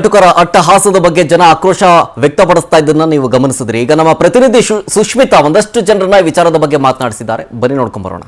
ಅಗಂತುಕರ ಅಟ್ಟಹಾಸದ ಬಗ್ಗೆ ಜನ ಆಕ್ರೋಶ ವ್ಯಕ್ತಪಡಿಸ್ತಾ ಇದ್ದನ್ನ ನೀವು ಗಮನಿಸಿದ್ರಿ. ಈಗ ನಮ್ಮ ಪ್ರತಿನಿಧಿ ಸುಷ್ಮಿತಾ ಒಂದಷ್ಟು ಜನರನ್ನ ಈ ವಿಚಾರದ ಬಗ್ಗೆ ಮಾತನಾಡಿಸಿದ್ದಾರೆ. ಬನ್ನಿ ನೋಡ್ಕೊಂಡ್ ಬರೋಣ.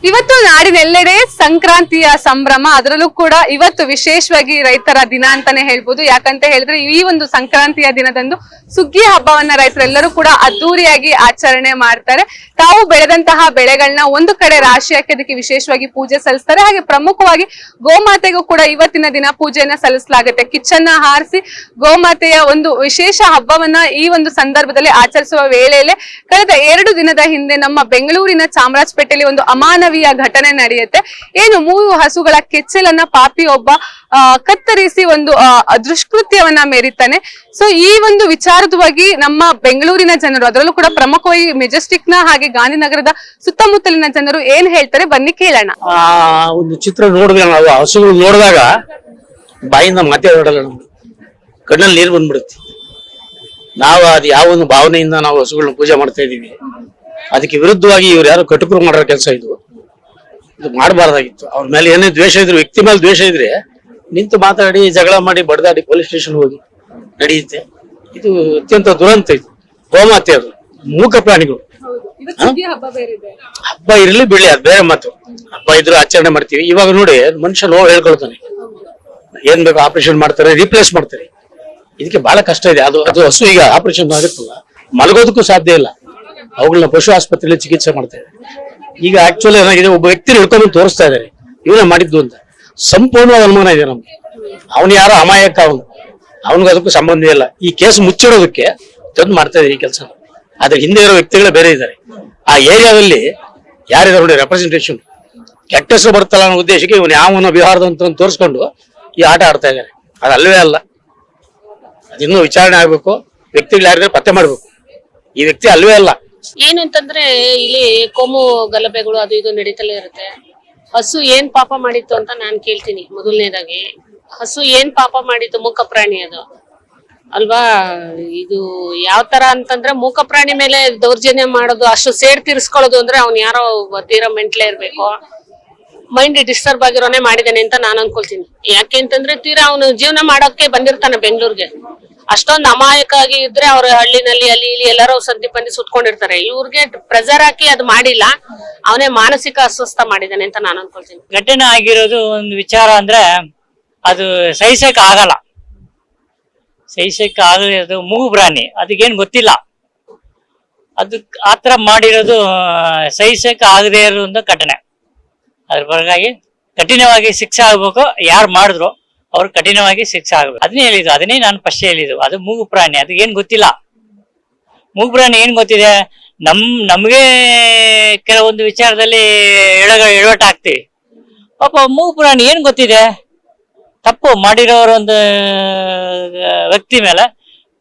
ಇವತ್ತು ನಾಡಿನೆಲ್ಲೆಡೆ ಸಂಕ್ರಾಂತಿಯ ಸಂಭ್ರಮ, ಅದರಲ್ಲೂ ಕೂಡ ಇವತ್ತು ವಿಶೇಷವಾಗಿ ರೈತರ ದಿನ ಅಂತಾನೆ ಹೇಳ್ಬೋದು. ಯಾಕಂತ ಹೇಳಿದ್ರೆ ಈ ಒಂದು ಸಂಕ್ರಾಂತಿಯ ದಿನದಂದು ಸುಗ್ಗಿ ಹಬ್ಬವನ್ನ ರೈತರೆಲ್ಲರೂ ಕೂಡ ಅದ್ದೂರಿಯಾಗಿ ಆಚರಣೆ ಮಾಡ್ತಾರೆ. ತಾವು ಬೆಳೆದಂತಹ ಬೆಳೆಗಳನ್ನ ಒಂದು ಕಡೆ ರಾಶಿ ಹಾಕಿ ಅದಕ್ಕೆ ವಿಶೇಷವಾಗಿ ಪೂಜೆ ಸಲ್ಲಿಸ್ತಾರೆ. ಹಾಗೆ ಪ್ರಮುಖವಾಗಿ ಗೋಮಾತೆಗೂ ಕೂಡ ಇವತ್ತಿನ ದಿನ ಪೂಜೆಯನ್ನ ಸಲ್ಲಿಸಲಾಗುತ್ತೆ. ಕಿಚ್ಚನ್ನ ಹಾರಿಸಿ ಗೋಮಾತೆಯ ಒಂದು ವಿಶೇಷ ಹಬ್ಬವನ್ನ ಈ ಒಂದು ಸಂದರ್ಭದಲ್ಲಿ ಆಚರಿಸುವ ವೇಳೆಯಲ್ಲಿ ಕಳೆದ 2 ದಿನದ ಹಿಂದೆ ನಮ್ಮ ಬೆಂಗಳೂರಿನ ಚಾಮರಾಜಪೇಟೆಯಲ್ಲಿ ಒಂದು ಅಮಾನವೀಯ ಘಟನೆ ನಡೆಯುತ್ತೆ. ಏನು 3 ಹಸುಗಳ ಕೆಚ್ಚಲನ್ನ ಪಾಪಿ ಒಬ್ಬ ಕತ್ತರಿಸಿ ಒಂದು ದುಷ್ಕೃತ್ಯವನ್ನ ಮೆರೀತಾನೆ. ಸೊ ಈ ಒಂದು ವಿಚಾರವಾಗಿ ನಮ್ಮ ಬೆಂಗಳೂರಿನ ಜನರು, ಅದರಲ್ಲೂ ಕೂಡ ಪ್ರಮುಖವಾಗಿ ಮೆಜೆಸ್ಟಿಕ್ ನ ಹಾಗೆ ಗಾಂಧಿನಗರದ ಸುತ್ತಮುತ್ತಲಿನ ಜನರು ಏನ್ ಹೇಳ್ತಾರೆ ಬನ್ನಿ ಕೇಳೋಣ. ಒಂದು ಚಿತ್ರ ನೋಡಿದ್ರೆ ನಾವು ಹಸುಗಳು ನೋಡಿದಾಗ ಬಾಯಿಂದ ಮಾತೇ ಹೊರಡಲ್ಲ, ನಮ್ಗೆ ಕಣ್ಣಲ್ಲಿ ನೀರು ಬಂದ್ಬಿಡುತ್ತೆ. ನಾವು ಅದು ಯಾವ ಒಂದು ಭಾವನೆಯಿಂದ ನಾವು ಹಸುಗಳನ್ನ ಪೂಜೆ ಮಾಡ್ತಾ ಇದೀವಿ. ಅದಕ್ಕೆ ವಿರುದ್ಧವಾಗಿ ಇವ್ರು ಯಾರು ಕಟುಕರು ಮಾಡೋ ಕೆಲಸ ಇದು ಮಾಡಬಾರ್ದಾಗಿತ್ತು. ಅವ್ರ ಮೇಲೆ ಏನೇ ದ್ವೇಷ ಇದ್ರೆ, ವ್ಯಕ್ತಿ ಮೇಲೆ ದ್ವೇಷ ಇದ್ರೆ ನಿಂತು ಮಾತಾಡಿ ಜಗಳ ಮಾಡಿ ಬಡದಾಡಿ ಪೊಲೀಸ್ ಸ್ಟೇಷನ್ ಹೋಗಿ ನಡೆಯುತ್ತೆ. ಇದು ಅತ್ಯಂತ ದುರಂತ. ಇದು ಗೋಮಾತೆ, ಅದು ಮೂಕ ಪ್ರಾಣಿಗಳು. ಹಬ್ಬ ಇರಲಿ ಬಿಡ್ಲಿ, ಅದು ಬೇರೆ ಮಾತು. ಹಬ್ಬ ಇದ್ರು ಆಚರಣೆ ಮಾಡ್ತೀವಿ. ಇವಾಗ ನೋಡಿ ಮನುಷ್ಯ ನೋವು ಹೇಳ್ಕೊಳ್ತಾನೆ, ಏನ್ ಬೇಕು ಆಪರೇಷನ್ ಮಾಡ್ತಾರೆ, ರೀಪ್ಲೇಸ್ ಮಾಡ್ತಾರೆ. ಇದಕ್ಕೆ ಬಹಳ ಕಷ್ಟ ಇದೆ. ಅದು ಹಸು ಈಗ ಆಪರೇಷನ್ ಆಗುತ್ತಲ್ಲ, ಮಲಗೋದಕ್ಕೂ ಸಾಧ್ಯ ಇಲ್ಲ. ಅವುಗಳನ್ನ ಪಶು ಆಸ್ಪತ್ರೆಯಲ್ಲಿ ಚಿಕಿತ್ಸೆ ಮಾಡ್ತಾರೆ. ಈಗ ಆಕ್ಚುಲಿ ಏನಾಗಿದೆ, ಒಬ್ಬ ವ್ಯಕ್ತಿ ಹಿಡ್ಕೊಂಡು ತೋರಿಸ್ತಾ ಇದ್ದಾರೆ ಇವನೇ ಮಾಡಿದ್ದು ಅಂತ. ಸಂಪೂರ್ಣವಾದ ಅನುಮಾನ ಇದೆ ನಮ್ಗೆ. ಅವನು ಯಾರೋ ಅಮಾಯಕ, ಅವನಿಗೆ ಅದಕ್ಕೂ ಸಂಬಂಧ ಇಲ್ಲ. ಈ ಕೇಸ್ ಮುಚ್ಚಿಡೋದಕ್ಕೆ ತಂದು ಮಾಡ್ತಾ ಇದ್ದಾರೆ ಈ ಕೆಲಸ. ಆದ್ರೆ ಹಿಂದೆ ಇರೋ ವ್ಯಕ್ತಿಗಳೇ ಬೇರೆ ಇದ್ದಾರೆ. ಆ ಏರಿಯಾದಲ್ಲಿ ಯಾರಿದ್ದಾರೆ ನೋಡಿ ರೆಪ್ರೆಸೆಂಟೇಷನ್, ಕೆಟ್ಟ ಹೆಸರು ಬರ್ತಲ್ಲ ಅನ್ನೋ ಉದ್ದೇಶಕ್ಕೆ ಇವನು ಯಾವನ ಬಿಹಾರದ ಅಂತ ತೋರಿಸ್ಕೊಂಡು ಈ ಆಟ ಆಡ್ತಾ ಇದ್ದಾರೆ. ಅದು ಅಲ್ವೇ ಅಲ್ಲ. ಅದಿನ್ನೂ ವಿಚಾರಣೆ ಆಗ್ಬೇಕು. ವ್ಯಕ್ತಿಗಳು ಯಾರಿದ್ದಾರೆ ಪತ್ತೆ ಮಾಡ್ಬೇಕು. ಈ ವ್ಯಕ್ತಿ ಅಲ್ವೇ ಅಲ್ಲ. ಏನು ಅಂತಂದ್ರೆ ಇಲ್ಲಿ ಕೋಮು ಗಲಭೆಗಳು ಅದು ಇದು ನಡೀತಲೇ ಇರುತ್ತೆ. ಹಸು ಏನ್ ಪಾಪ ಮಾಡಿತ್ತು ಅಂತ ನಾನ್ ಕೇಳ್ತೀನಿ. ಮೊದಲನೇದಾಗಿ ಹಸು ಏನ್ ಪಾಪ ಮಾಡಿತ್ತು? ಮೂಕ ಪ್ರಾಣಿ ಅದು ಅಲ್ವಾ? ಇದು ಯಾವ ತರ ಅಂತಂದ್ರೆ ಮೂಕ ಪ್ರಾಣಿ ಮೇಲೆ ದೌರ್ಜನ್ಯ ಮಾಡೋದು, ಅಷ್ಟು ಸೇಡ್ ತೀರ್ಸ್ಕೊಳ್ಳೋದು ಅಂದ್ರೆ ಅವ್ನು ಯಾರೋ ತೀರಾ ಮೆಂಟ್ಲೇ ಇರ್ಬೇಕು, ಮೈಂಡ್ ಡಿಸ್ಟರ್ಬ್ ಆಗಿರೋನೆ ಮಾಡಿದಾನೆ ಅಂತ ನಾನ್ ಅನ್ಕೊಳ್ತೀನಿ. ಯಾಕೆ ಅಂತಂದ್ರೆ ತೀರಾ ಅವನು ಜೀವನ ಮಾಡೋಕೆ ಬಂದಿರ್ತಾನೆ ಬೆಂಗಳೂರಿಗೆ. ಅಷ್ಟೊಂದು ಅಮಾಯಕ ಆಗಿ ಇದ್ರೆ ಅವ್ರ ಹಳ್ಳಿನಲ್ಲಿ ಅಲ್ಲಿ ಇಲ್ಲಿ ಎಲ್ಲಾರು ಸಂಧಿ ಪಂದಿ ಸುತ್ಕೊಂಡಿರ್ತಾರೆ. ಇವ್ರಿಗೆ ಪ್ರೆಸರ್ ಹಾಕಿ ಅದು ಮಾಡಿಲ್ಲ, ಅವನೇ ಮಾನಸಿಕ ಅಸ್ವಸ್ಥ ಮಾಡಿದಾನೆ ಅಂತ ನಾನು ಅನ್ಕೊಳ್ತೀನಿ. ಘಟನೆ ಆಗಿರೋದು ಒಂದು ವಿಚಾರ ಅಂದ್ರೆ ಅದು ಸಹಿಸಕ್ ಆಗಲ್ಲ. ಆಗಲಿರೋದು ಮೂಗು ಪ್ರಾಣಿ, ಅದಕ್ಕೇನ್ ಗೊತ್ತಿಲ್ಲ. ಅದು ಆತರ ಮಾಡಿರೋದು ಸಹಿಸಕ್ ಆಗದೆ ಇರೋದು ಘಟನೆ. ಅದ್ರ ಬರಗಾಗಿ ಕಠಿಣವಾಗಿ ಶಿಕ್ಷೆ ಆಗ್ಬೇಕು. ಯಾರು ಮಾಡಿದ್ರು ಅವ್ರು ಕಠಿಣವಾಗಿ ಶಿಕ್ಷೆ ಆಗ್ಬೇಕು. ಅದನ್ನೇ ನಾನು ಫಸ್ಟ್ ಹೇಳಿದ್ದು. ಅದು ಮೂಗು ಪ್ರಾಣಿ, ಅದಕ್ಕೇನ್ ಗೊತ್ತಿಲ್ಲ. ಮೂಗು ಪ್ರಾಣಿ ಏನ್ ಗೊತ್ತಿದೆ? ನಮ್ಗೆ ಕೆಲವೊಂದು ವಿಚಾರದಲ್ಲಿ ಎಡವಟ್ ಆಗ್ತೀವಿ. ಪಾಪ ಮೂಗು ಪ್ರಾಣಿ ಏನ್ ಗೊತ್ತಿದೆ? ತಪ್ಪು ಮಾಡಿರೋರ ಒಂದು ವ್ಯಕ್ತಿ ಮೇಲೆ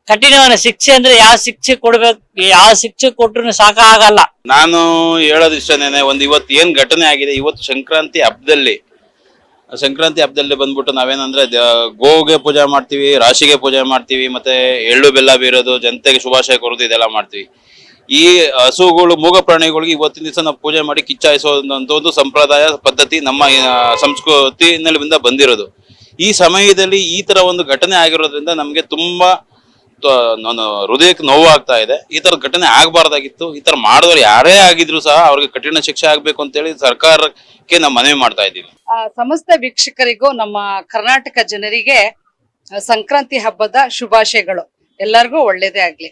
ಕಠಿಣವಾದ ಶಿಕ್ಷೆ ಅಂದ್ರೆ ಯಾವ ಶಿಕ್ಷೆ ಕೊಡ್ಬೇಕು, ಯಾವ ಶಿಕ್ಷೆ ಕೊಟ್ರು ಸಾಕಾಗಲ್ಲ. ನಾನು ಹೇಳೋದು ಇಷ್ಟನೇನೆ. ಇವತ್ತು ಏನ್ ಘಟನೆ ಆಗಿದೆ, ಇವತ್ತು ಸಂಕ್ರಾಂತಿ ಹಬ್ಬದಲ್ಲಿ ಬಂದ್ಬಿಟ್ಟು ನಾವೇನಂದ್ರೆ ಗೋಗೆ ಪೂಜೆ ಮಾಡ್ತೀವಿ, ರಾಶಿಗೆ ಪೂಜೆ ಮಾಡ್ತೀವಿ, ಮತ್ತೆ ಎಳ್ಳು ಬೆಲ್ಲ ಬೀರೋದು, ಜನತೆಗೆ ಶುಭಾಶಯ ಕೊಡೋದು, ಇದೆಲ್ಲ ಮಾಡ್ತೀವಿ. ಈ ಹಸುಗಳು, ಮೂಗ ಪ್ರಾಣಿಗಳಿಗೆ ಇವತ್ತಿನ ದಿವಸ ನಾವು ಪೂಜೆ ಮಾಡಿ ಕಿಚ್ಚಾಯಿಸೋದಂತ ಒಂದು ಸಂಪ್ರದಾಯ ಪದ್ಧತಿ ನಮ್ಮ ಸಂಸ್ಕೃತಿನಲ್ಲಿ ಬಂದಿರೋದು. ಈ ಸಮಯದಲ್ಲಿ ಈ ತರ ಒಂದು ಘಟನೆ ಆಗಿರೋದ್ರಿಂದ ನಮ್ಗೆ ತುಂಬಾ ಹೃದಯಕ್ಕೆ ನೋವು ಆಗ್ತಾ ಇದೆ. ಈ ತರ ಘಟನೆ ಆಗ್ಬಾರ್ದಾಗಿತ್ತು. ಈ ತರ ಮಾಡಿದವರು ಯಾರೇ ಆಗಿದ್ರು ಸಹ ಅವ್ರಿಗೆ ಕಠಿಣ ಶಿಕ್ಷೆ ಆಗ್ಬೇಕು ಅಂತ ಹೇಳಿ ಸರ್ಕಾರಕ್ಕೆ ನಾವು ಮನವಿ ಮಾಡ್ತಾ ಇದ್ದೀವಿ. ಸಮಸ್ತ ವೀಕ್ಷಕರಿಗೂ, ನಮ್ಮ ಕರ್ನಾಟಕ ಜನರಿಗೆ ಸಂಕ್ರಾಂತಿ ಹಬ್ಬದ ಶುಭಾಶಯಗಳು. ಎಲ್ಲರಿಗೂ ಒಳ್ಳೇದೇ ಆಗ್ಲಿ.